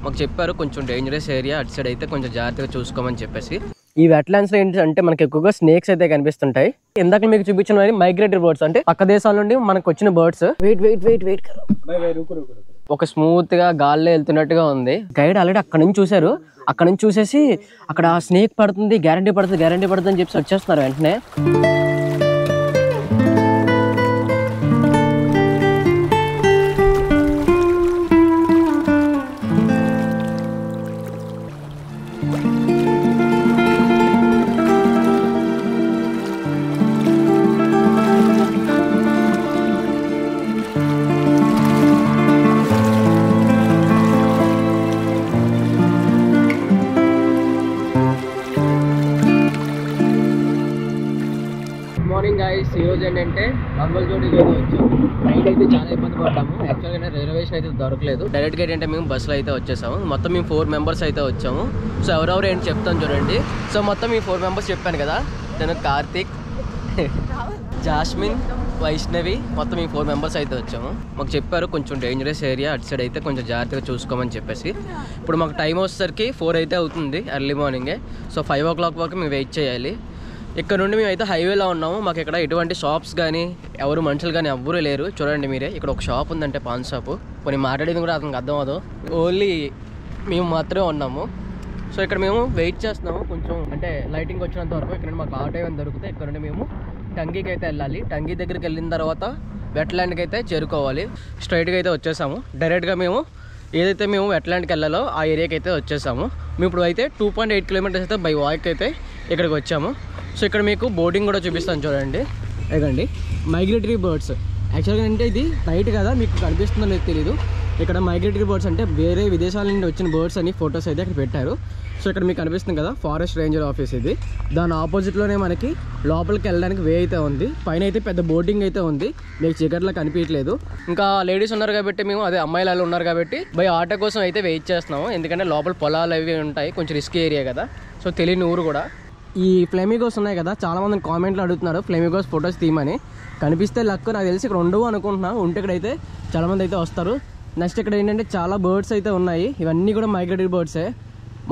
మాకు చెప్పారు కొంచెం డేంజరస్ ఏరియా, అటు సైడ్ అయితే కొంచెం జాగ్రత్తగా చూసుకోమని చెప్పేసి. ఈ వెట్లాండ్స్ లో ఏంటంటే మనకి ఎక్కువగా స్నేక్స్ అయితే కనిపిస్తుంటాయి. ఇందాక మీకు చూపించిన మైగ్రేటరీ బర్డ్స్, అంటే పక్క దేశాల నుండి మనకు వచ్చిన బర్డ్స్. వెయిట్ ఒక స్మూత్ గా గాల్లో వెళ్తున్నట్టుగా ఉంది. గైడ్ ఆల్రెడీ అక్కడ నుంచి చూసారు. అక్కడ నుంచి చూసేసి అక్కడ స్నేక్ పడుతుంది, గ్యారంటీ పడుతుంది అని చెప్పి వచ్చేస్తున్నారు వెంటనే. మార్నింగ్ గైస్, ఈరోజు ఏంటంటే మంగళజోడికి అయితే వచ్చాము. నైట్ అయితే చాలా ఇబ్బంది పడ్డాము. యాక్చువల్గా రిజర్వేషన్ అయితే దొరకలేదు. డైరెక్ట్గా ఏంటంటే మేము బస్సులో అయితే వచ్చేసాము. మొత్తం మేము 4 మెంబర్స్ అయితే వచ్చాము. సో ఎవరెవరు ఏంటి చెప్తాను చూడండి. సో మొత్తం మీ 4 మెంబర్స్ చెప్పాను కదా, నేను కార్తిక్, జాస్మిన్, వైష్ణవి, మొత్తం ఈ 4 మెంబర్స్ అయితే వచ్చాము. మాకు చెప్పారు కొంచెం డేంజరస్ ఏరియా, అటు సైడ్ అయితే కొంచెం జాగ్రత్తగా చూసుకోమని చెప్పేసి. ఇప్పుడు మాకు టైం వచ్చేసరికి 4 అయితే అవుతుంది, ఎర్లీ మార్నింగే. సో 5 o'clock వరకు మేము వెయిట్ చేయాలి. ఇక్కడ నుండి మేము అయితే హైవేలో ఉన్నాము. మాకు ఇక్కడ ఎటువంటి షాప్స్ కానీ ఎవరు మనుషులు కానీ ఎవ్వరూ లేరు. చూడండి మీరే, ఇక్కడ ఒక షాప్ ఉందంటే పాన్ షాపు. కొన్ని మాట్లాడేది కూడా అతనికి అర్థం అవ్వదు, ఓన్లీ మేము మాత్రమే ఉన్నాము. సో ఇక్కడ మేము వెయిట్ చేస్తున్నాము కొంచెం, అంటే లైటింగ్ వచ్చినంత వరకు. ఇక్కడ మాకు ఆటో ఏమైనా దొరికితే ఇక్కడ నుండి మేము టంగీకి అయితే వెళ్ళాలి. టంగీ దగ్గరికి వెళ్ళిన తర్వాత వెట్లాండ్కి అయితే చేరుకోవాలి. స్ట్రైట్గా అయితే వచ్చేసాము. డైరెక్ట్గా మేము ఏదైతే మేము వెట్లాండ్కి వెళ్ళాలో ఆ ఏరియాకి అయితే వచ్చేసాము. మేము ఇప్పుడు అయితే 2.8 kilometers అయితే బై వాక్ అయితే ఇక్కడికి వచ్చాము. సో ఇక్కడ మీకు బోటింగ్ కూడా చూపిస్తాను చూడండి. ఇదిగోండి మైగ్రేటరీ బర్డ్స్. యాక్చువల్గా అంటే ఇది నైట్ కదా, మీకు కనిపిస్తుందో లేదు తెలీదు. ఇక్కడ మైగ్రేటరీ బర్డ్స్ అంటే వేరే విదేశాల నుండి వచ్చిన బర్డ్స్ అని ఫొటోస్ అయితే ఇక్కడ పెట్టారు. సో ఇక్కడ మీకు కనిపిస్తుంది కదా ఫారెస్ట్ రేంజర్ ఆఫీస్ ఇది. దాని ఆపోజిట్లోనే మనకి లోపలికి వెళ్ళడానికి వే అయితే ఉంది. పైన అయితే పెద్ద బోటింగ్ అయితే ఉంది, మీకు చీకట్లో కనిపించలేదు. ఇంకా లేడీస్ ఉన్నారు కాబట్టి మేము, అదే అమ్మాయిలు ఉన్నారు కాబట్టి బై ఆటో కోసం అయితే వెయిట్ చేస్తున్నాము. ఎందుకంటే లోపల పొలాలు అవి ఉంటాయి, కొంచెం రిస్కీ ఏరియా కదా. సో తెలియని ఊరు కూడా. ఈ ఫ్లెమిగోస్ ఉన్నాయి కదా, చాలామంది కామెంట్లు అడుగుతున్నారు ఫ్లెమిగోస్ ఫొటోస్ తీయమని. కనిపిస్తే లక్, నాకు తెలిసి ఇక్కడ ఉండవు అనుకుంటున్నాను. ఉంటే ఇక్కడైతే చాలామంది అయితే వస్తారు. నెక్స్ట్ ఇక్కడ ఏంటంటే చాలా బర్డ్స్ అయితే ఉన్నాయి. ఇవన్నీ కూడా మైగ్రేటరీ బర్డ్సే.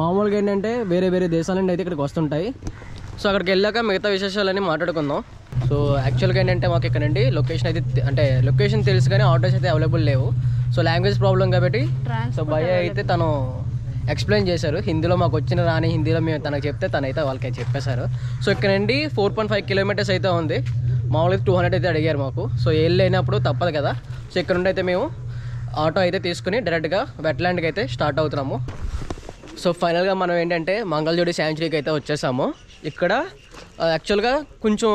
మామూలుగా ఏంటంటే వేరే వేరే దేశాల నుండి అయితే ఇక్కడికి వస్తుంటాయి. సో అక్కడికి వెళ్ళాక మిగతా విశేషాలన్నీ మాట్లాడుకుందాం. సో యాక్చువల్గా ఏంటంటే మాకు ఇక్కడ నుండి లొకేషన్ అయితే, అంటే లొకేషన్ తెలుసు కానీ ఆటోస్ అయితే అవైలబుల్ లేవు. సో లాంగ్వేజ్ ప్రాబ్లం కాబట్టి సో భయ అయితే తను ఎక్స్ప్లెయిన్ చేశారు హిందీలో. మాకు వచ్చిన రాని హిందీలో మేము తనకు చెప్తే తనైతే వాళ్ళకి చెప్పేశారు. సో ఇక్కడ నుండి 4.5 kilometers అయితే ఉంది. మామూలుగా 200 అయితే అడిగారు మాకు. సో ఏళ్ళు అయినప్పుడు తప్పదు కదా. సో ఇక్కడ నుండి అయితే మేము ఆటో అయితే తీసుకుని డైరెక్ట్గా వెట్లాండ్కి అయితే స్టార్ట్ అవుతున్నాము. సో ఫైనల్గా మనం ఏంటంటే మంగళజోడి శాంచురీకి అయితే వచ్చేసాము. ఇక్కడ యాక్చువల్గా కొంచెం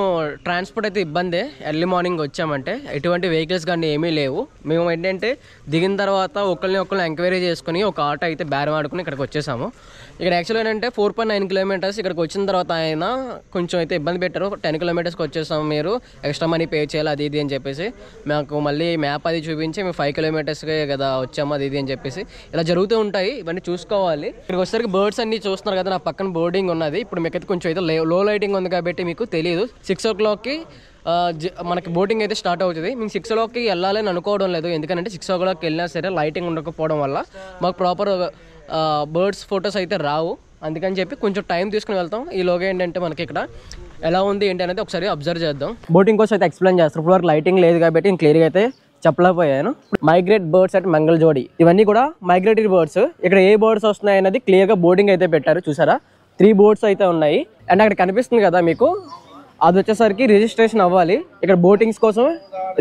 ట్రాన్స్పోర్ట్ అయితే ఇబ్బందే. ఎర్లీ మార్నింగ్ వచ్చామంటే ఎటువంటి వెహికల్స్ కానీ ఏమీ లేవు. మేము ఏంటంటే దిగిన తర్వాత ఒకరిని ఎంక్వైరీ చేసుకుని ఒక ఆటో అయితే బేరం ఆడుకుని ఇక్కడికి వచ్చేసాము. ఇక్కడ యాక్చువల్గా ఏంటంటే 4.9 kilometers. ఇక్కడికి వచ్చిన తర్వాత ఆయన కొంచెం అయితే ఇబ్బంది పెట్టారు. 10 kilometersకి వచ్చేసాము, మీరు ఎక్స్ట్రా మనీ పే చేయాలి అది ఇది అని చెప్పేసి. మాకు మళ్ళీ మ్యాప్ అది చూపించి మేము 5 kilometersకే కదా వచ్చాము అది ఇది అని చెప్పేసి. ఇలా జరుగుతూ ఉంటాయి, ఇవన్నీ చూసుకోవాలి. ఇక్కడికి వచ్చేసరికి బర్డ్స్ అన్ని చూస్తున్నారు కదా, నా పక్కన బోర్డింగ్ ఉన్నది. ఇప్పుడు మీకైతే కొంచెం అయితే లో లైటింగ్ ఉంది కాబట్టి మీకు తెలియదు. 6 o'clockకి మనకి బోటింగ్ అయితే స్టార్ట్ అవుతుంది. మేము 6 o'clockకి వెళ్ళాలని అనుకోవడం లేదు, ఎందుకంటే 6 o'clockకి వెళ్ళినా సరే లైటింగ్ ఉండకపోవడం వల్ల మాకు ప్రాపర్ బర్డ్స్ ఫొటోస్ అయితే రావు. అందుకని చెప్పి కొంచెం టైం తీసుకుని వెళ్తాం. ఈలోగా ఏంటంటే మనకి ఇక్కడ ఎలా ఉంది ఏంటి అనేది ఒకసారి అబ్జర్వ్ చేద్దాం. బోటింగ్ కోసం అయితే ఎక్స్ప్లెయిన్ చేస్తారు. ఇప్పుడు లైటింగ్ లేదు కాబట్టి నేను క్లియర్గా అయితే చెప్పలేకపోయాను. మైగ్రేట్ బర్డ్స్ అట్ మంగళజోడి, ఇవన్నీ కూడా మైగ్రేటరీ బర్డ్స్. ఇక్కడ ఏ బర్డ్స్ వస్తున్నాయి అనేది క్లియర్గా బోర్డింగ్ అయితే పెట్టారు. చూసారా 3 boats అయితే ఉన్నాయి. అండ్ అక్కడ కనిపిస్తుంది కదా మీకు, అది వచ్చేసరికి రిజిస్ట్రేషన్ అవ్వాలి. ఇక్కడ బోటింగ్స్ కోసం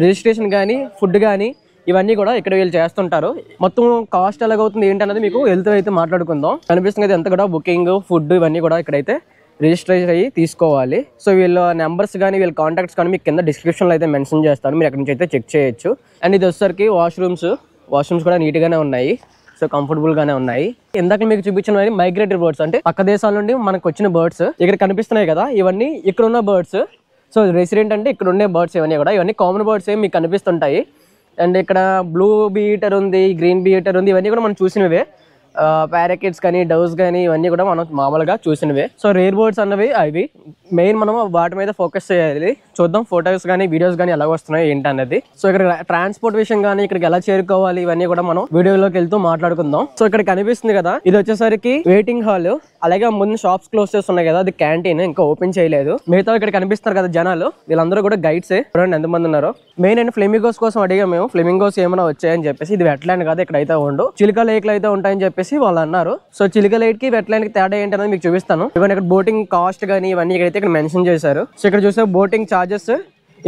రిజిస్ట్రేషన్ కానీ ఫుడ్ కానీ ఇవన్నీ కూడా ఇక్కడ వీళ్ళు చేస్తుంటారు. మొత్తం కాస్ట్ ఎలాగవుతుంది ఏంటి అనేది మీకు వెళ్తూ అయితే మాట్లాడుకుందాం. కనిపిస్తుంది కదా ఎంత కూడా బుకింగ్ ఫుడ్ ఇవన్నీ కూడా ఇక్కడైతే రిజిస్ట్రేషన్ అయ్యి తీసుకోవాలి. సో వీళ్ళ నెంబర్స్ కానీ వీళ్ళ కాంటాక్ట్స్ కానీ మీకు కింద డిస్క్రిప్షన్లో అయితే మెన్షన్ చేస్తాను, మీరు అక్కడి నుంచి అయితే చెక్ చేయొచ్చు. అండ్ ఇది వచ్చేసరికి వాష్రూమ్స్ కూడా నీట్గానే ఉన్నాయి. సో కంఫర్టబుల్గానే ఉన్నాయి. ఇందాక మీకు చూపించిన మైగ్రేటరీ బర్డ్స్, అంటే పక్క దేశాల నుండి మనకు వచ్చిన బర్డ్స్ ఇక్కడ కనిపిస్తున్నాయి కదా, ఇవన్నీ ఇక్కడ ఉన్న బర్డ్స్. సో రెసిడెంట్ అంటే ఇక్కడ ఉండే బర్డ్స్ ఇవన్నీ కామన్ బర్డ్స్ మీకు కనిపిస్తుంటాయి. అండ్ ఇక్కడ బ్లూ బీ ఈటర్ ఉంది, గ్రీన్ బీ ఈటర్ ఉంది, ఇవన్నీ కూడా మనం చూసినవే. పారాకిట్స్ కానీ డౌస్ కానీ ఇవన్నీ కూడా మనం మామూలుగా చూసినవే. సో రేర్ బర్డ్స్ అన్నవి అవి మెయిన్ మనం వాటి మీద ఫోకస్ చేయాలి. చూద్దాం ఫొటోస్ కానీ వీడియోస్ కానీ ఎలా వస్తున్నాయి ఏంటి అన్నది. సో ఇక్కడ ట్రాన్స్పోర్ట్ విషయం కానీ ఇక్కడికి ఎలా చేరుకోవాలి ఇవన్నీ కూడా మనం వీడియోలోకి వెళ్తూ మాట్లాడుకుందాం. సో ఇక్కడ కనిపిస్తుంది కదా, ఇది వచ్చేసరికి వెయిటింగ్ హాల్. అలాగే ముందు షాప్స్ క్లోజ్ చేస్తున్నాయి కదా, అది క్యాంటీన్, ఇంకా ఓపెన్ చేయలేదు. మిగతా ఇక్కడ కనిపిస్తున్నారు కదా జనాలు, వీళ్ళందరూ కూడా గైడ్సే. చూడండి ఎంతమంది ఉన్నారో. మెయిన్ అండ్ ఫ్లెమింగోస్ కోసం అడిగా మేము, ఫ్లెమింగోస్ ఏమైనా వచ్చాయని చెప్పేసి. ఇది వెట్లాండ్ కాదు, ఇక్కడ అయితే ఉండు, చిలుక లేక్లు అయితే ఉంటాయని చెప్పేసి వాళ్ళు అన్నారు. సో చిలుక లేక్ కి వెట్లాండ్ కి తేడా ఏంటి అనేది మీకు చూపిస్తాను. ఇవన్నీ ఇక్కడ బోటింగ్ కాస్ట్ కానీ ఇవన్నీ ఇక్కడైతే ఇక్కడ మెన్షన్ చేశారు. సో ఇక్కడ చూస్తే boating charges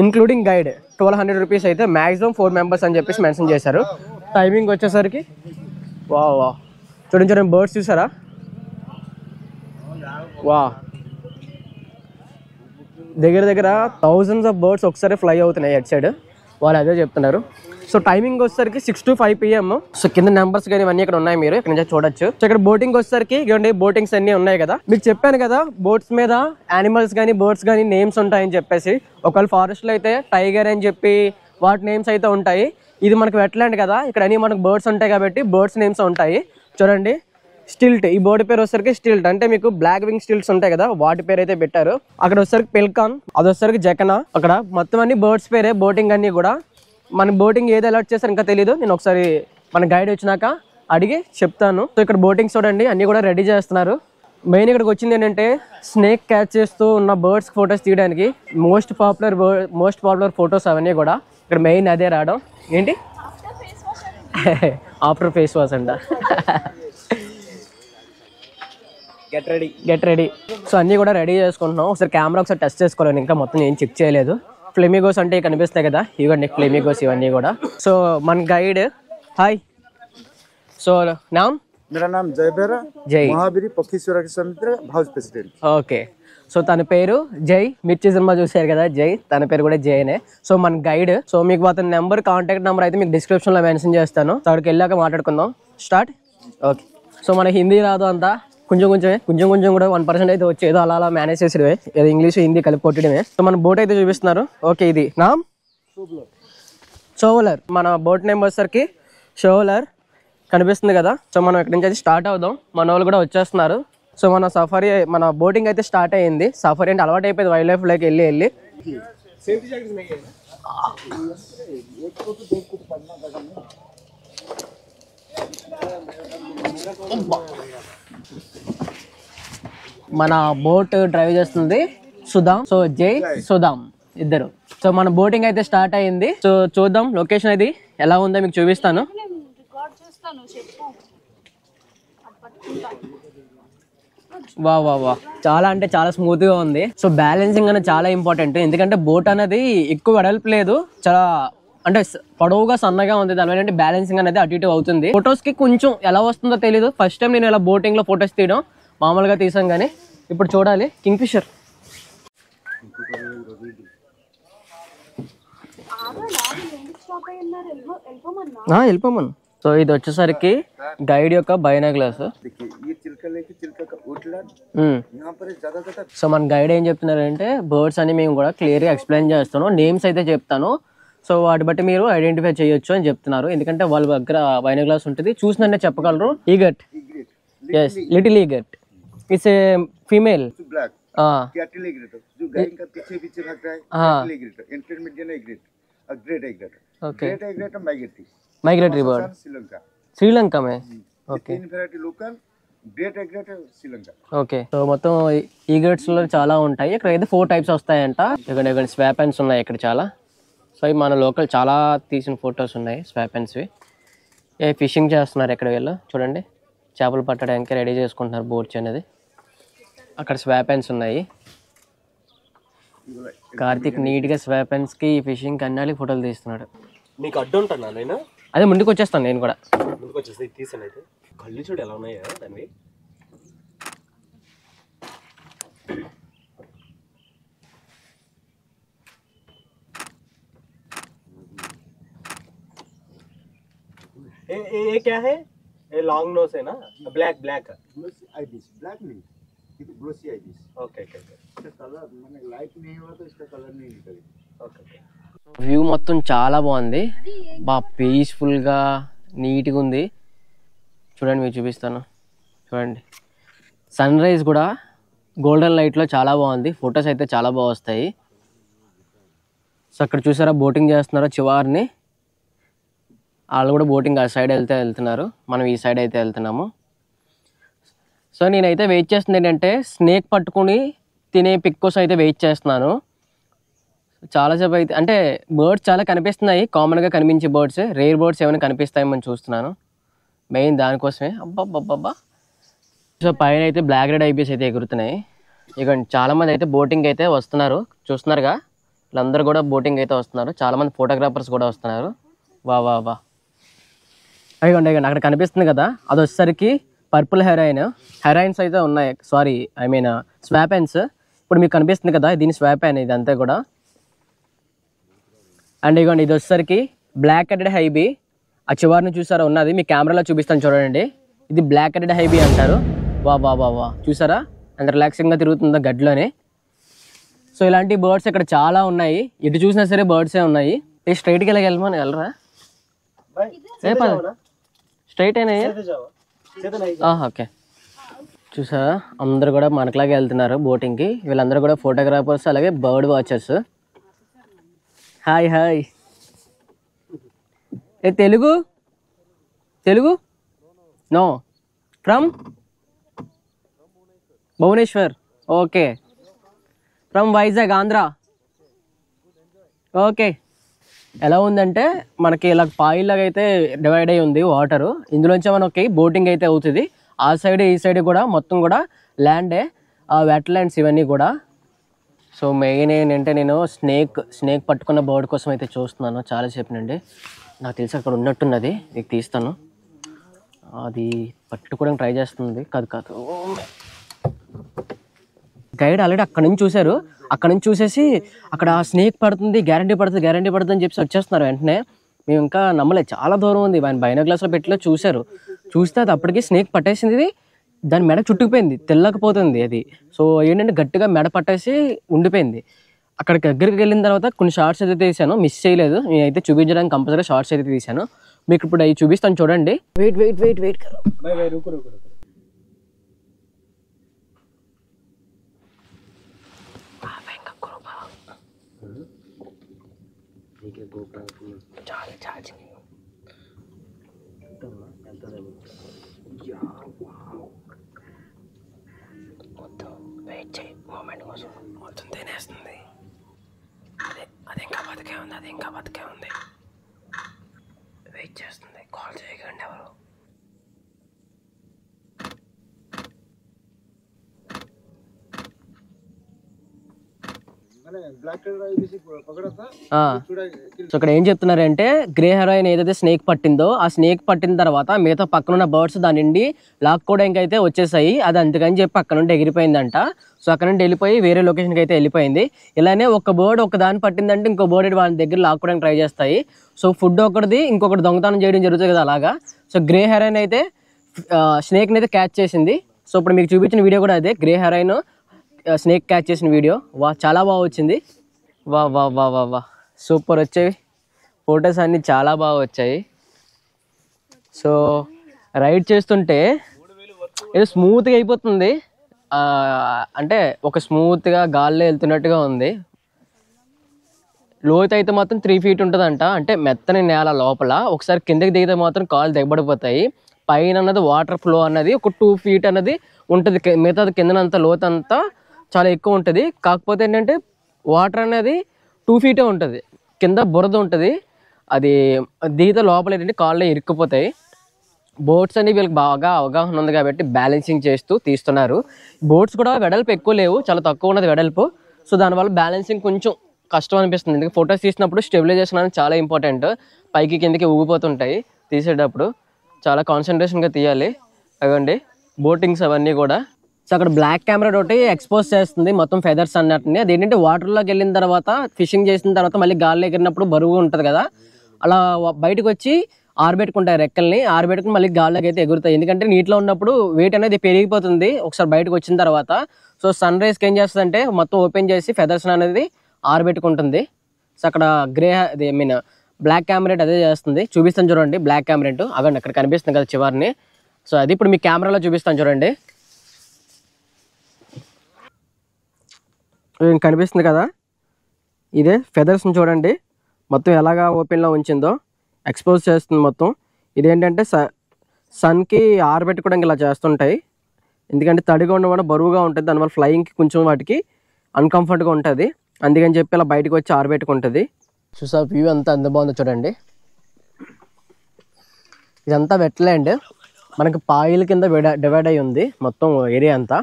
including guide 1200 rupees అయితే, మాక్సిమం 4 మెంబర్స్ అని చెప్పేసి మెన్షన్ చేశారు. టైమింగ్ వచ్చేసరికి వా వా చూడండి చూడండి, బర్డ్స్ చూసారా, వా దగ్గర దగ్గర థౌజండ్స్ ఆఫ్ బర్డ్స్ ఒకసారి ఫ్లై అవుతున్నాయి అటు సైడ్, వాళ్ళు అదే చెప్తున్నారు. సో టైమింగ్ వచ్చేసరికి 6 to 5 PM. సో కింద నెంబర్స్ కానీ ఇవన్నీ ఇక్కడ ఉన్నాయి, మీరు ఇక్కడ నుంచి చూడొచ్చు. సో ఇక్కడ బోటింగ్ వచ్చేసరికి ఇవ్వండి, బోటింగ్స్ అన్ని ఉన్నాయి కదా. మీకు చెప్పాను కదా బోట్స్ మీద యానిమల్స్ కానీ బర్డ్స్ కానీ నేమ్స్ ఉంటాయని చెప్పేసి. ఒకవేళ ఫారెస్ట్ లో అయితే టైగర్ అని చెప్పి వాటి నేమ్స్ అయితే ఉంటాయి. ఇది మనకు వెట్లాండ్ కదా, ఇక్కడ అన్ని మనకు బర్డ్స్ ఉంటాయి కాబట్టి బర్డ్స్ నేమ్స్ ఉంటాయి. చూడండి స్టిల్ట్, ఈ బోర్డు పేరు వచ్చేసరికి స్టిల్ట్, అంటే మీకు బ్లాక్ వింగ్ స్టిల్ట్స్ ఉంటాయి కదా వాటి పేరు అయితే పెట్టారు. అక్కడ వచ్చేసరికి పెల్కాన్, అది వచ్చేసరికి జకనా. అక్కడ మొత్తం అన్ని బర్డ్స్ పేరే, బోటింగ్ అన్ని కూడా. మన బోటింగ్ ఏది అలర్ట్ చేస్తారు ఇంకా తెలియదు, నేను ఒకసారి మన గైడ్ వచ్చినాక అడిగి చెప్తాను. సో ఇక్కడ బోటింగ్ చూడండి అన్ని కూడా రెడీ చేస్తున్నారు. మెయిన్ ఇక్కడికి వచ్చింది ఏంటంటే స్నేక్ క్యాచ్ చేస్తూ ఉన్న బర్డ్స్ ఫొటోస్ తీయడానికి. మోస్ట్ పాపులర్ ఫొటోస్ అవన్నీ కూడా ఇక్కడ మెయిన్ అదే రావడం. ఏంటి ఆఫ్టర్ ఫేస్ వాష్ అంట. Get ready. సో అన్నీ కూడా రెడీ చేసుకుంటున్నాం. ఒకసారి కెమెరా ఒకసారి టెస్ట్ చేసుకోవాలి, ఇంకా మొత్తం ఏం చెక్ చేయలేదు. ఫ్లెమిగోస్ అంటే కనిపిస్తాయి కదా, ఇవ్వండి ఫ్లెమిగోస్ ఇవన్నీ కూడా. సో మన గైడ్ హాయ్. సో నామ్ मेरा नाम जय बेरा, జై महावीरी पक्षी सुरक्षा समिति हाउस प्रेसिडेंट. ఓకే. సో తన పేరు జై, మిర్చి సినిమా చూసారు కదా జై, తన పేరు కూడా జైనే. సో మన గైడ్. సో మీకు అతని నెంబర్, కాంటాక్ట్ నెంబర్ అయితే మీకు డిస్క్రిప్షన్ లో మెన్షన్ చేస్తాను. సో అక్కడికి వెళ్ళాక మాట్లాడుకుందాం. స్టార్ట్. ఓకే. సో మన హిందీ రాదు అంతా, కొంచెం కూడా 1% అయితే వచ్చి ఏదో అలా మేనేజ్ చేసేదే, ఏదో ఇంగ్లీష్ హిందీ కలిపి కొట్టడమే. సో మన బోట్ అయితే చూపిస్తున్నారు. ఓకే, ఇది నామ్ షోవలర్. మన బోట్ నేమ్ వచ్చేసరికి షోవలర్ కనిపిస్తుంది కదా. సో మనం ఇక్కడి నుంచి అయితే స్టార్ట్ అవుదాం, మన వాళ్ళు కూడా వచ్చేస్తున్నారు. సో మన సఫారీ, మన బోటింగ్ అయితే స్టార్ట్ అయ్యింది. సఫారీ అంటే అలవాటు అయిపోయింది వైల్డ్ లైఫ్ లోకి వెళ్ళి. మన బోట్ డ్రైవ్ చేస్తుంది సుధామ్. సో జై సుధామ్ ఇద్దరు. సో మన బోటింగ్ అయితే స్టార్ట్ అయ్యింది. సో చూద్దాం లొకేషన్ అది ఎలా ఉందో మీకు చూపిస్తాను. వా వా వా చాలా అంటే చాలా స్మూత్ గా ఉంది. సో బ్యాలెన్సింగ్ అనేది చాలా ఇంపార్టెంట్, ఎందుకంటే బోట్ అనేది ఎక్కువ వెడల్పు లేదు, చాలా అంటే పొడవుగా సన్నగా ఉంది. దానివల్ల అంటే బ్యాలెన్సింగ్ అనేది అటు ఇటు అవుతుంది. ఫొటోస్ కి కొంచెం ఎలా వస్తుందో తెలియదు. ఫస్ట్ టైం నేను ఇలా బోటింగ్ లో ఫొటోస్ తీయడం, మామూలుగా తీసాం కానీ ఇప్పుడు చూడాలి. King fissure వెళ్ళిపోమను. సో ఇది వచ్చేసరికి గైడ్ యొక్క బైనాక్యులర్స్. సో మన గైడ్ ఏం చెప్తున్నారంటే బర్డ్స్ అని మేము కూడా క్లియర్గా ఎక్స్ప్లెయిన్ చేస్తాను, నేమ్స్ అయితే చెప్తాను. సో వాటి బట్టి మీరు ఐడెంటిఫై చేయొచ్చు అని చెప్తున్నారు. ఎందుకంటే వాళ్ళ దగ్గర బైనాక్యులర్స్ ఉంటుంది, చూసినట్టే చెప్పగలరు. ఈగట్, yes, little eaglet. It's a female. Black. Cattle egret. जो गाय का पीछे भागता है. Cattle egret. Intermediate egret. A great egret. Okay. Great egret migratory. Migratory bird. Sri Lanka. Sri Lanka में. Okay. तीन variety local. Great egret Sri Lanka. Okay. So మొత్తం ఈగట్స్ లో చాలా ఉంటాయి. ఇక్కడ అయితే 4 టైప్స్ వస్తాయంట. ఇక్కడ స్వాపెన్స్ ఉన్నాయి ఇక్కడ చాలా. సో ఇవి మన లోకల్ చాలా తీసిన ఫొటోస్ ఉన్నాయి స్వాపెన్స్వి. ఫిషింగ్ చేస్తున్నారు ఇక్కడ వీళ్ళు. చూడండి చేపలు పట్టడానికి రెడీ చేసుకుంటున్నారు బోట్స్ అనేది. అక్కడ స్వాపెన్స్ ఉన్నాయి. కార్తిక్ నీట్గా స్వాపెన్స్కి ఫిషింగ్ అన్నాళ్ళకి ఫోటోలు తీస్తున్నాడు. నీకు అడ్డు ఉంటాను నేను, అదే ముందుకు వచ్చేస్తాను నేను కూడా. ముందుకు వచ్చేసి తీసాను. అయితే కళ్ళు చూడు ఎలా ఉన్నాయా దాన్ని. ये क्या है? ये लॉन्ग नोस है ना, black black Glossy ibis. Black नहीं. ಇದು glossy ibis. ओके ओके इसका कलर मैंने लाइट नहीं हुआ तो इसका कलर नहीं निकलेगा. Okay okay. వ్యూ మొత్తం చాలా బాగుంది, బాగా పీస్ఫుల్గా నీట్గా ఉంది. చూడండి మీకు చూపిస్తాను. చూడండి సన్ రైజ్ కూడా గోల్డెన్ లైట్లో చాలా బాగుంది. ఫొటోస్ అయితే చాలా బాగా వస్తాయి. సో అక్కడ చూసారా బోటింగ్ చేస్తున్నారో చివారిని. వాళ్ళు కూడా బోటింగ్ ఆ సైడ్ వెళ్తున్నారు, మనం ఈ సైడ్ అయితే వెళ్తున్నాము. సో నేనైతే వెయిట్ చేస్తుంది ఏంటంటే స్నేక్ పట్టుకుని తినే పిక్ కోసం అయితే వెయిట్ చేస్తున్నాను. చాలాసేపు అయితే అంటే బర్డ్స్ చాలా కనిపిస్తున్నాయి, కామన్గా కనిపించే బర్డ్స్. రేర్ బర్డ్స్ ఏమైనా కనిపిస్తాయేమని చూస్తున్నాను, మెయిన్ దానికోసమే. అబ్బా. సో పైన అయితే బ్లాక్ రెడ్ ఐపీఎస్ అయితే ఎగురుతున్నాయి. ఇక చాలామంది అయితే బోటింగ్ అయితే వస్తున్నారు, చూస్తున్నారుగా. వీళ్ళందరూ కూడా బోటింగ్ అయితే వస్తున్నారు. చాలామంది ఫోటోగ్రాఫర్స్ కూడా వస్తున్నారు. వా అయ్యండి అక్కడ కనిపిస్తుంది కదా, అది వచ్చేసరికి పర్పుల్ హెరాయిన్స్ అయితే ఉన్నాయి. సారీ, స్వాపెన్స్. ఇప్పుడు మీకు కనిపిస్తుంది కదా, దీని స్వాపెన్ ఇదంతా కూడా. అండ్ ఇగోండి ఇది వచ్చేసరికి బ్లాక్ హెడెడ్ హైబీ. ఆ చివరిని చూసారా ఉన్నది, మీ కెమెరాలో చూపిస్తాను చూడండి. ఇది బ్లాక్ హెడెడ్ హైబీ అంటారు. వా చూసారా అంత రిలాక్సింగ్గా తిరుగుతుందో గడ్లోనే. సో ఇలాంటి బర్డ్స్ ఇక్కడ చాలా ఉన్నాయి, ఎటు చూసినా సరే బర్డ్సే ఉన్నాయి. స్ట్రైట్కి వెళ్ళరా? స్ట్రైట్ అయినా ఓకే. చూసారా అందరు కూడా మనకులాగే వెళ్తున్నారు బోటింగ్కి. వీళ్ళందరూ కూడా ఫోటోగ్రాఫర్స్ అలాగే bird watchers. Hi Telugu no from Bhubaneswar. Okay, from Vizag Andhra. Okay. ఎలా ఉందంటే మనకి ఇలా పాయిల్లాగా అయితే డివైడ్ అయ్యి ఉంది వాటరు. ఇందులోంచి మనకి బోటింగ్ అయితే అవుతుంది. ఆ సైడ్ ఈ సైడ్ కూడా మొత్తం కూడా ల్యాండే, వెట్ ల్యాండ్స్ ఇవన్నీ కూడా. సో మెయిన్ ఏంటంటే నేను స్నేక్ పట్టుకున్న బర్డ్ కోసం అయితే చూస్తున్నాను చాలాసేపు నుండి. నాకు తెలిసి అక్కడ ఉన్నట్టున్నది, మీకు తీస్తాను. అది పట్టుకోవడానికి ట్రై చేస్తుంది. కాదు గైడ్ ఆల్రెడీ అక్కడ నుంచి చూశారు. అక్కడ నుంచి చూసేసి అక్కడ స్నేక్ పడుతుంది, గ్యారంటీ పడుతుంది అని చెప్పి వచ్చేస్తున్నారు వెంటనే. మేము ఇంకా నమ్మలేదు, చాలా దూరం ఉంది. ఆయన బైనాక్యులర్స్లో పెట్టిలో చూశారు. చూస్తే అది అప్పటికి స్నేక్ పట్టేసింది, దాని మెడ చుట్టుకుపోయింది, తెల్లకపోతుంది అది. సో ఏంటంటే గట్టిగా మెడ పట్టేసి ఉండిపోయింది. అక్కడికి దగ్గరికి వెళ్ళిన తర్వాత కొన్ని షార్ట్స్ అయితే తీసాను, మిస్ చేయలేదు. నేనైతే చూపించడానికి కంపల్సరీ షార్ట్స్ అయితే తీసాను. మీకు ఇప్పుడు అవి చూపిస్తాను చూడండి. వెయిట్ వెయిట్ చేయి, మూమెంట్ కోసం మొత్తం తినేస్తుంది. అది ఇంకా బతికే ఉంది. వెయిట్ చేస్తుంది, కాల్ చేయకండి ఎవరు. సో ఇక్కడ ఏం చెప్తున్నారంటే గ్రే హెరాయిన్ ఏదైతే స్నేక్ పట్టిందో ఆ స్నేక్ పట్టిన తర్వాత మిగతా పక్కన ఉన్న బర్డ్స్ దాని నుండి లాక్కోవడానికి అయితే వచ్చేసాయి. అది అందుకని చెప్పి అక్కడ నుండి ఎగిరిపోయిందంట. సో అక్కడ నుండి వెళ్ళిపోయి వేరే లొకేషన్కి అయితే వెళ్ళిపోయింది. ఇలానే ఒక బర్డ్ ఒక దాన్ని పట్టిందంటే ఇంకో బర్డ్ వాళ్ళ దగ్గర లాక్కోవడానికి ట్రై చేస్తాయి. సో ఫుడ్ ఒకటిది ఇంకొకటి దొంగతనం చేయడం జరుగుతుంది కదా అలాగా. సో గ్రే హెరాయిన్ అయితే స్నేక్ని అయితే క్యాచ్ చేసింది. సో ఇప్పుడు మీకు చూపించిన వీడియో కూడా అదే, గ్రే హెరాయిన్ స్నేక్ క్యాచ్ చేసిన వీడియో. చాలా బాగా వచ్చింది. వా సూపర్ వచ్చాయి ఫొటోస్ అన్నీ, చాలా బాగా వచ్చాయి. సో రైడ్ చేస్తుంటే ఏదో స్మూత్గా అయిపోతుంది, అంటే ఒక స్మూత్గా గాల్లో వెళ్తున్నట్టుగా ఉంది. లోతు అయితే మాత్రం 3 feet ఉంటుందంట, అంటే మెత్తని నేల లోపల. ఒకసారి కిందకి దిగితే మాత్రం కాళ్ళు దిగబడిపోతాయి. పైన అన్నది వాటర్ ఫ్లో అన్నది ఒక 2 feet అన్నది ఉంటుంది, మిగతాది కిందనంతా లోతు అంతా చాలా ఎక్కువ ఉంటుంది. కాకపోతే ఏంటంటే వాటర్ అనేది 2 feet ఉంటుంది, కింద బురద ఉంటుంది. అది దిగితే లోపల ఏంటంటే కాళ్ళు ఇరుక్కుపోతాయి. బోట్స్ అని వీళ్ళకి బాగా అవగాహన ఉంది కాబట్టి బ్యాలెన్సింగ్ చేస్తూ తీస్తున్నారు. బోట్స్ కూడా వెడల్పు ఎక్కువ లేవు, చాలా తక్కువ ఉన్నది వెడల్పు. సో దానివల్ల బ్యాలెన్సింగ్ కొంచెం కష్టం అనిపిస్తుంది. ఎందుకంటే ఫొటోస్ తీసినప్పుడు స్టెబిలైజేషన్ అనేది చాలా ఇంపార్టెంట్. పైకి కిందకి ఊగిపోతుంటాయి, తీసేటప్పుడు చాలా కాన్సన్ట్రేషన్గా తీయాలి. అవండి బోటింగ్స్ అవన్నీ కూడా. సో అక్కడ బ్లాక్ కెమెరా తోటి ఎక్స్పోజ్ చేస్తుంది మొత్తం ఫెదర్స్ అన్నట్టుని. అది ఏంటంటే వాటర్లోకి వెళ్ళిన తర్వాత ఫిషింగ్ చేసిన తర్వాత మళ్ళీ గాల్లో ఎగిరినప్పుడు బరువు ఉంటుంది కదా, అలా బయటకు వచ్చి ఆరబెట్టుకుంటాయి రెక్కల్ని. ఆరబెట్టుకుని మళ్ళీ గాల్లోకి అయితే ఎగురుతాయి. ఎందుకంటే నీటిలో ఉన్నప్పుడు వెయిట్ అనేది పెరిగిపోతుంది ఒకసారి బయటకు వచ్చిన తర్వాత. సో సన్ రైజ్కి ఏం చేస్తుంది అంటే మొత్తం ఓపెన్ చేసి ఫెదర్స్ అనేది ఆరబెట్టుకుంటుంది. సో అక్కడ బ్లాక్ కెమెరేట్ అదే చేస్తుంది. చూపిస్తాను చూడండి బ్లాక్ కెమెరేట్. అక్కడ కనిపిస్తుంది కదా చివరిని. సో అది ఇప్పుడు మీ కెమెరాలో చూపిస్తాను చూడండి. కనిపిస్తుంది కదా, ఇదే ఫెదర్స్ని చూడండి మొత్తం ఎలాగా ఓపెన్లో ఉంచిందో, ఎక్స్పోజ్ చేస్తుంది మొత్తం. ఇదేంటంటే సన్కి ఆరబెట్టుకోవడానికి ఇలా చేస్తుంటాయి, ఎందుకంటే తడిగా ఉండడం వల్ల బరువుగా ఉంటుంది, దానివల్ల ఫ్లయింగ్కి కొంచెం వాటికి అన్కంఫర్ట్గా ఉంటుంది, అందుకని చెప్పి ఇలా బయటకు వచ్చి ఆరబెట్టుకుంటుంది. చూసా వ్యూ అంతా ఎంత బాగుందో చూడండి. ఇదంతా వెట్లాండ్, మనకి పాయిల్ కింద డివైడ్ అయి ఉంది మొత్తం ఏరియా అంతా,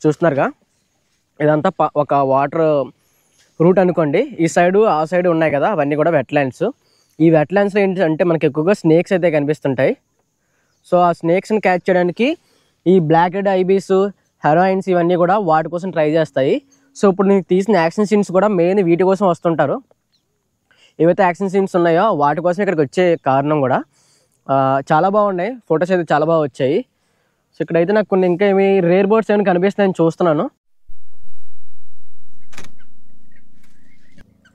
చూస్తున్నారుగా. ఇదంతా ఒక వాటర్ రూట్ అనుకోండి. ఈ సైడు ఆ సైడ్ ఉన్నాయి కదా, అవన్నీ కూడా వెట్లాండ్స్. ఈ వెట్లాండ్స్లో ఏంటంటే మనకి ఎక్కువగా స్నేక్స్ అయితే కనిపిస్తుంటాయి. సో ఆ స్నేక్స్ని క్యాచ్ చేయడానికి ఈ బ్లాక్ హెడ్ ఐబీస్, హెరాయిన్స్ ఇవన్నీ కూడా వాటి కోసం ట్రై చేస్తాయి. సో ఇప్పుడు నేను తీసిన యాక్షన్ సీన్స్ కూడా మెయిన్ వీటి కోసం వస్తుంటారు. ఏవైతే యాక్షన్ సీన్స్ ఉన్నాయో వాటి కోసం ఇక్కడికి వచ్చే కారణం కూడా. చాలా బాగున్నాయి, ఫొటోస్ అయితే చాలా బాగా వచ్చాయి. సో ఇక్కడైతే నాకు కొన్ని ఇంకా ఏమి రేర్ బర్డ్స్ ఏమైనా కనిపిస్తాయని చూస్తున్నాను.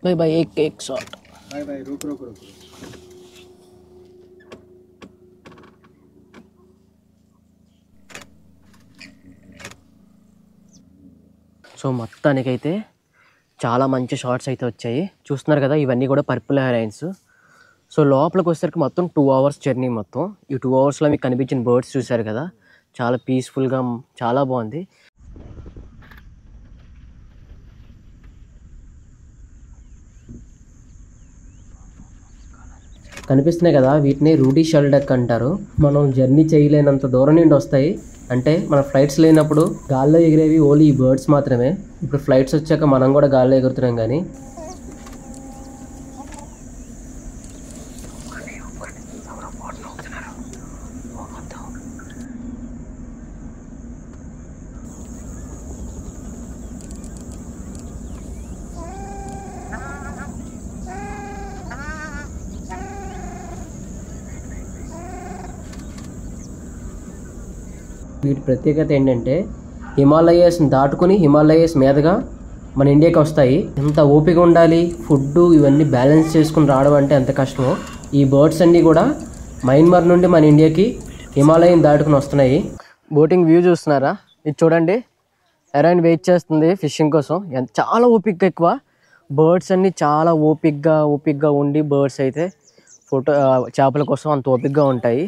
బాయ్ బాయ్ एक शॉट बाय बाय रुक रुक रुक సో మొత్తానికైతే చాలా మంచి షార్ట్స్ అయితే వచ్చాయి, చూస్తున్నారు కదా. ఇవన్నీ కూడా పర్పుల్ హెరాయిన్స్. సో లోపలికి వచ్చేసరికి మొత్తం 2 hours జర్నీ. మొత్తం ఈ 2 hours మీకు కనిపించిన బర్డ్స్ చూసారు కదా, చాలా పీస్ఫుల్గా చాలా బాగుంది. కనిపిస్తున్నాయి కదా, వీటిని రూడీ షెల్ డక్ అంటారు. మనం జర్నీ చేయలేనంత దూరం నుండి వస్తాయి, అంటే మన ఫ్లైట్స్ లేనప్పుడు గాల్లో ఎగిరేవి ఓన్లీ ఈ బర్డ్స్ మాత్రమే. ఇప్పుడు ఫ్లైట్స్ వచ్చాక మనం కూడా గాల్లో ఎగురుతున్నాం. కానీ వీటి ప్రత్యేకత ఏంటంటే హిమాలయస్ని దాటుకుని హిమాలయస్ మీదుగా మన ఇండియాకి వస్తాయి. ఎంత ఓపిక ఉండాలి, ఫుడ్ ఇవన్నీ బ్యాలెన్స్ చేసుకుని రావడం అంటే ఎంత కష్టమో. ఈ బర్డ్స్ అన్నీ కూడా మయన్మార్ నుండి మన ఇండియాకి హిమాలయం దాటుకుని వస్తున్నాయి. బోటింగ్ వ్యూ చూస్తున్నారా, ఇది చూడండి. హెరాయిన్ వెయిట్ చేస్తుంది ఫిషింగ్ కోసం, చాలా ఓపిక ఎక్కువ. బర్డ్స్ అన్నీ చాలా ఓపిక్గా ఉండి బర్డ్స్ అయితే చేపల కోసం అంత ఓపికగా ఉంటాయి.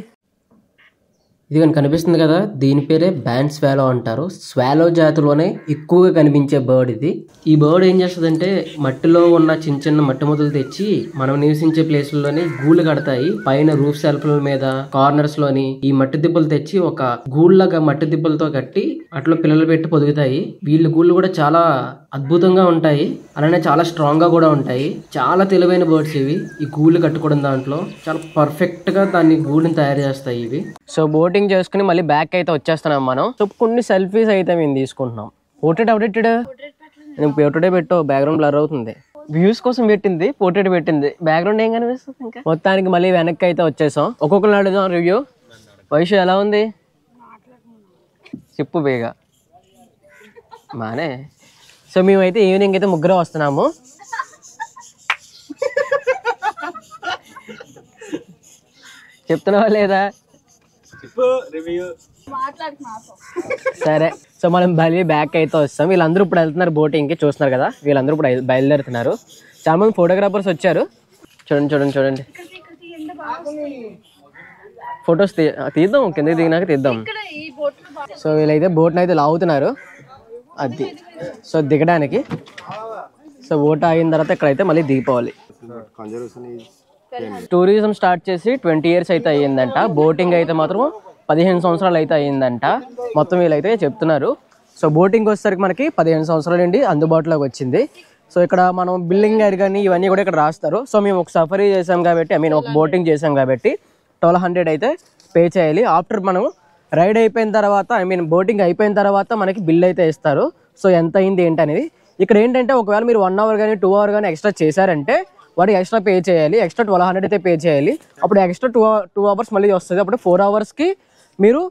ఇది కానీ కనిపిస్తుంది కదా, దీని పేరే బ్యాండ్ స్వాలో అంటారు. స్వాలో జాతిలోనే ఎక్కువగా కనిపించే బర్డ్ ఇది. ఈ బర్డ్ ఏం చేస్తుందంటే మట్టిలో ఉన్న చిన్న చిన్న మట్టి ముద్దలు తెచ్చి మనం నివసించే ప్లేసుల్లోనే గూళ్ళు కడతాయి. పైన రూఫ్ సెల్ఫ్ల మీద కార్నర్స్ లోని ఈ మట్టి దిబ్బలు తెచ్చి ఒక గూళ్ళగా మట్టి దిబ్బలతో కట్టి అట్లా పిల్లలు పెట్టి పొదుగుతాయి. వీళ్ళ గూళ్ళు కూడా చాలా అద్భుతంగా ఉంటాయి, అలానే చాలా స్ట్రాంగ్ గా కూడా ఉంటాయి. చాలా తెలివైన బర్డ్స్ ఇవి. ఈ గూళ్ళు కట్టుకోవడం దాంట్లో చాలా పర్ఫెక్ట్ గా దాన్ని గూళ్ళని తయారు చేస్తాయి ఇవి. సో బోటింగ్ చేసుకుని మళ్ళీ బ్యాక్ అయితే వచ్చేస్తున్నాం మనం. సో కొన్ని సెల్ఫీస్ అయితే మేము తీసుకుంటున్నాం. పోర్ట్రేట్ అవుటెడ్, నేను పోర్ట్రేట్ పెట్టు, బ్యాక్గ్రౌండ్ బ్లర్ అవుతుంది. వ్యూస్ కోసం పెట్టింది, పోర్ట్రేట్ పెట్టింది, బ్యాక్గ్రౌండ్ ఏం కనిపిస్తుంది. ఇంకా మొత్తానికి మళ్ళీ వెనక్కి అయితే వచ్చేసాం. ఒక్కొక్కరు అడుగుదాం రివ్యూ. వైషు ఎలా ఉంది చెప్పు బేగా. మానే. సో మేమైతే ఈవినింగ్ అయితే ముగ్గురు వస్తున్నాము. చెప్తున్నావా లేదా? సరే, సో మనం బ్యాక్ అయితే వస్తాం. వీళ్ళందరూ ఇప్పుడు వెళ్తున్నారు బోటింగ్కి, చూస్తున్నారు కదా. వీళ్ళందరూ ఇప్పుడు బయలుదేరుతున్నారు. చాలా మంది ఫోటోగ్రాఫర్స్ వచ్చారు. చూడండి. ఫొటోస్ తీద్దాం, కిందకి దిగినాక తీద్దాం. సో వీళ్ళైతే బోట్ని అయితే లాగుతున్నారు అది, సో దిగడానికి. సో బోట్ ఆగిన తర్వాత ఇక్కడైతే మళ్ళీ దిగిపోవాలి. టూరిజం స్టార్ట్ చేసి 20 years అయితే అయ్యిందంట. బోటింగ్ అయితే మాత్రం 15 సంవత్సరాలు అయితే అయ్యిందంట మొత్తం వీళ్ళైతే చెప్తున్నారు. సో బోటింగ్ వచ్చేసరికి మనకి 15 సంవత్సరాల నుండి అందుబాటులోకి వచ్చింది. సో ఇక్కడ మనం బిల్డింగ్ కానీ ఇవన్నీ కూడా ఇక్కడ రాస్తారు. సో మేము ఒక సఫరీ చేసాం కాబట్టి, ఒక బోటింగ్ చేసాం కాబట్టి 1200 అయితే పే చేయాలి. ఆఫ్టర్ మనం రైడ్ అయిపోయిన తర్వాత, బోటింగ్ అయిపోయిన తర్వాత మనకి బిల్ అయితే ఇస్తారు. సో ఎంత అయింది ఏంటి అనేది. ఇక్కడ ఏంటంటే ఒకవేళ మీరు 1 hour కానీ 2 hour కానీ ఎక్స్ట్రా చేశారంటే వాడికి ఎక్స్ట్రా పే చేయాలి. ఎక్స్ట్రా 1200 అయితే పే చేయాలి. అప్పుడు ఎక్స్ట్రా 2 hours మళ్ళీ వస్తుంది. అప్పుడు 4 hours మీరు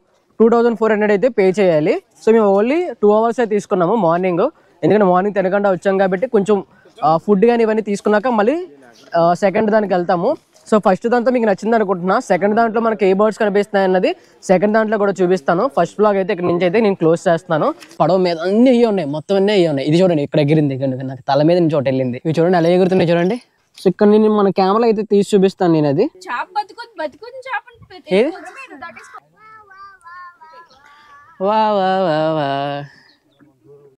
2400 అయితే పే చేయాలి. సో మేము ఓన్లీ 2 hours అయితే తీసుకున్నాము మార్నింగ్, ఎందుకంటే మార్నింగ్ తినకుండా వచ్చాం కాబట్టి కొంచెం ఫుడ్ కానీ ఇవన్నీ తీసుకున్నాక మళ్ళీ సెకండ్ దానికి వెళ్తాము. సో ఫస్ట్ దాంట్లో మీకు నచ్చింది అనుకుంటున్నా. సెకండ్ దాంట్లో మనకి ఏ బర్డ్స్ కనిపిస్తున్నాయి అన్నది సెకండ్ దాంట్లో కూడా చూపిస్తాను. ఫస్ట్ బ్లాగ్ అయితే ఇక్కడ నుంచి అయితే నేను క్లోజ్ చేస్తాను. పడవ మీద అన్ని ఇవి ఉన్నాయి, మొత్తం అన్నీ ఇవి ఉన్నాయి. ఇది చూడండి ఇక్కడ ఎగిరింది, నాకు తల మీద నుంచి ఒకటి వెళ్ళింది. ఇవి చూడండి అలా ఎగురుతున్నాయి చూడండి. సో ఇక్కడ నేను మన కెమెరా అయితే తీసి చూపిస్తాను నేను. అది వా వా వా వా